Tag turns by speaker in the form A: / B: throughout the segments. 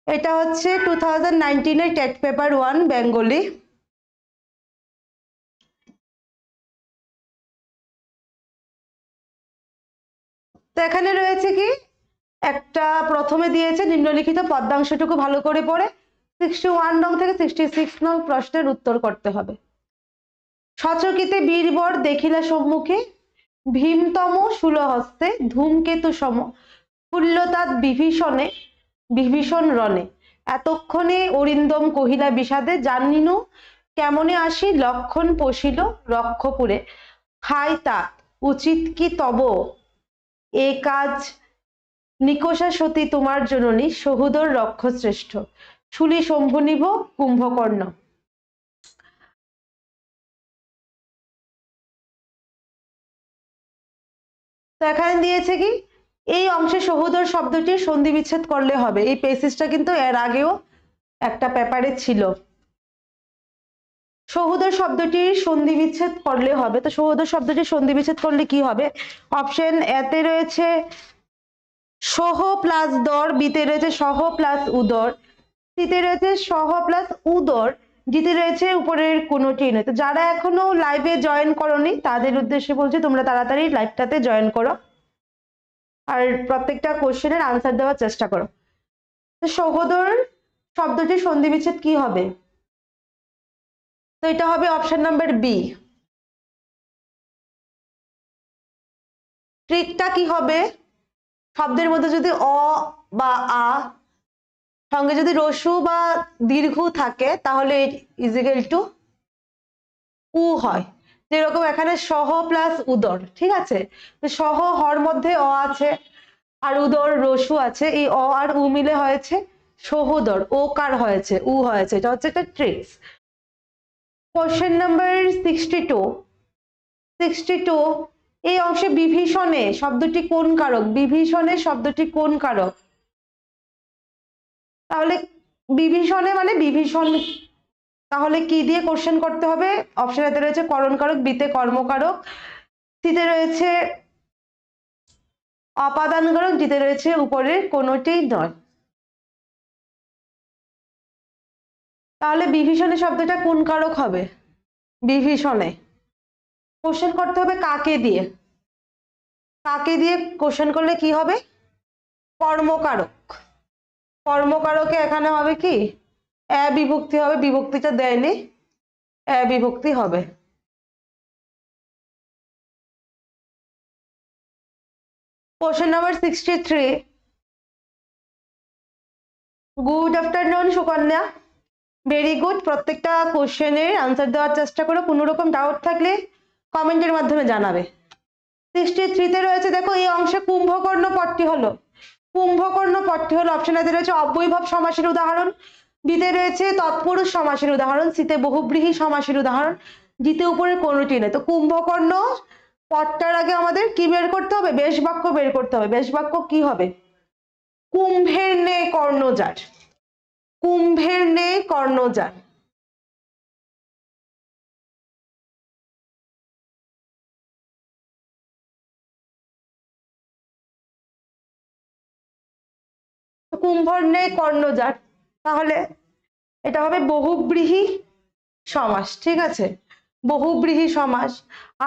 A: এটা হচ্ছে 2019 TET paper 1 Bengali. তো এখানে রয়েছে কি একটা প্রথমে দিয়েছে নিম্নলিখিত পদ্মাংশটুকু ভালো করে পড়ে 61 নং থেকে 66 নং প্রশ্নের উত্তর করতে হবে। সচকিতে বীরবর দেখিলা সম্মুখে ভীমতম শূলহস্তে ধূমকেতু সম ফুল্লতাৎ বিভীষণে বিভীষণ রণে এতক্ষণে অরিন্দম কহিলা বিষাদে জানিনু কেমনে আসি লক্ষণ পশিল রক্ষপুরে খাই তাত উচিত কি তব এ কাজ নিকষা সতী তোমার জননী সহুদর রক্ষ শ্রেষ্ঠ শুলি শম্ভুনিভ কুম্ভকর্ণ। তো এখানে দিয়েছে কি এই অংশে সহুদর শব্দটি সন্ধি বিচ্ছেদ করলে হবে। এই পেসিসটা কিন্তু এর আগেও একটা পেপারে ছিল। সহুদর শব্দটির সন্ধি বিচ্ছেদ করলে হবে। তো সহুদর শব্দটির সন্ধি বিচ্ছেদ করলে কি হবে? অপশন এতে রয়েছে সহ প্লাস দর, বিতে রয়েছে সহ প্লাস উদর, সিতে রয়েছে সহ প্লাস উদর, জিতে রয়েছে উপরের কোনোটি নয়। তো যারা এখনো লাইভে জয়েন করনি তাদের উদ্দেশ্যে বলছি তোমরা তাড়াতাড়ি লাইভটাতে জয়েন করো আর প্রত্যেকটা কোশ্চেনের আনসার দেওয়ার চেষ্টা করো। তো সহোদর শব্দটির সন্ধি বিচ্ছেদ কি হবে? তো এটা হবে অপশন নাম্বার বি। ট্রিকটা কি হবে? শব্দের মধ্যে যদি অ বা আ সঙ্গে যদি রস্যু বা দীর্ঘ থাকে তাহলে ইজিক্যাল টু উ হয়। যেরকম এখানে সহ প্লাস উদর, ঠিক আছে? তো সহ হর মধ্যে অ আছে আর উদর রস্যু আছে, এই অ আর উ মিলে হয়েছে সহোদর, ও কার হয়েছে উ হয়েছে। এটা হচ্ছে একটা ট্রিক্স। কোশ্চেন নাম্বার 62 এই অংশে বিভীষণে শব্দটি কোন কারক? বিভীষণে শব্দটি কোন কারক? তাহলে বিভীষণে মানে বিভীষণ, তাহলে কি দিয়ে কোশ্চেন করতে হবে? অপশন এতে রয়েছে করণ কারক, বিতে কর্মকারক, সিতে রয়েছে অপাদান কারক, জিতে রয়েছে উপরের কোনোটিই নয়। তাহলে বিভীষণে শব্দটা কোন কারক হবে? বিভীষণে কোশ্চেন করতে হবে কাকে দিয়ে? কাকে দিয়ে কোশ্চেন করলে কি হবে? কর্মকারক। কর্মকারকে এখানে হবে কি এ বিভক্তি হবে, বিভক্তিটা দেয়নি, এ বিভক্তি হবে। Question number 63। Good afternoon Sukanya, very good. প্রত্যেকটা কোশ্চেনের আনসার দেওয়ার চেষ্টা করো, কোনো রকম ডাউট থাকলে কমেন্টের মাধ্যমে জানাবে। 63-তে রয়েছে দেখো এই অংশে কুম্ভকর্ণ পদটি হলো, কুম্ভকর্ণ পদটি হলো অপশন এতে রয়েছে অব্যয়ভাব সমাসের উদাহরণ, বিতে রয়েছে তৎপুরুষ সমাসের উদাহরণ, সিতে বহুব্রীহি সমাসের উদাহরণ, জিতে উপরে কোনোটি নেই। তো কুম্ভকর্ণ পদটার আগে আমাদের কি বের করতে হবে? বেশ বাক্য বের করতে হবে। বেশ বাক্য কি হবে? কুম্ভের নে কর্ণজার, কুম্ভের নে কর্ণজার। কুম্ভর নে কর্ণজার, তাহলে এটা হবে বহুব্রীহি সমাস, ঠিক আছে? বহুব্রীহি সমাস।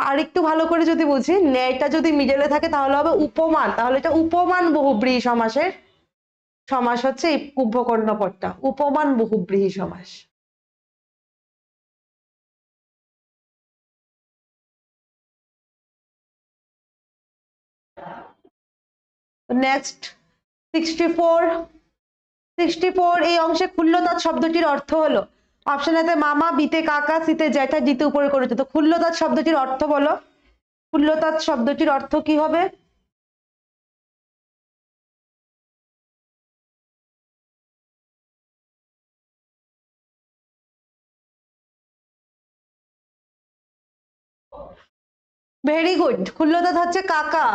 A: আর একটু ভালো করে যদি বুঝি, ন্যায়টা যদি মিডলে থাকে তাহলে হবে উপমান, তাহলে এটা উপমান বহুব্রীহি সমাসের সমাস হচ্ছে এই কুম্ভকর্ণ পদটা, উপমান বহুব্রীহি সমাস। নেক্সট 64 এই অংশে ক্ষুল্লতাৎ শব্দটির অর্থ হলো অপশন এতে মামা, বিতে কাকা, সিতে জ্যাঠা, জিতে উপরে করেছে। তো ক্ষুল্লতাৎ শব্দটির অর্থ বলো, ক্ষুল্লতাৎ শব্দটির অর্থ কি হবে? Very good. ক্ষুল্লতাৎ হচ্ছে কাকা,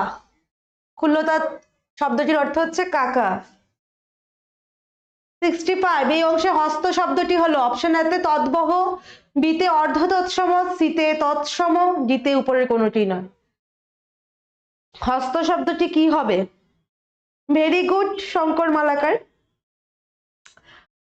A: ক্ষুল্লতাৎ শব্দটির অর্থ হচ্ছে কাকা। 65 এই অংশে হস্ত শব্দটি হলো অপশন এতে তৎবহ, বিতে অর্ধ তৎসম, সিতে তৎসম, জিতে উপরের কোনোটি নয়। হস্ত শব্দটি কি হবে? Very good Shankar Malakar.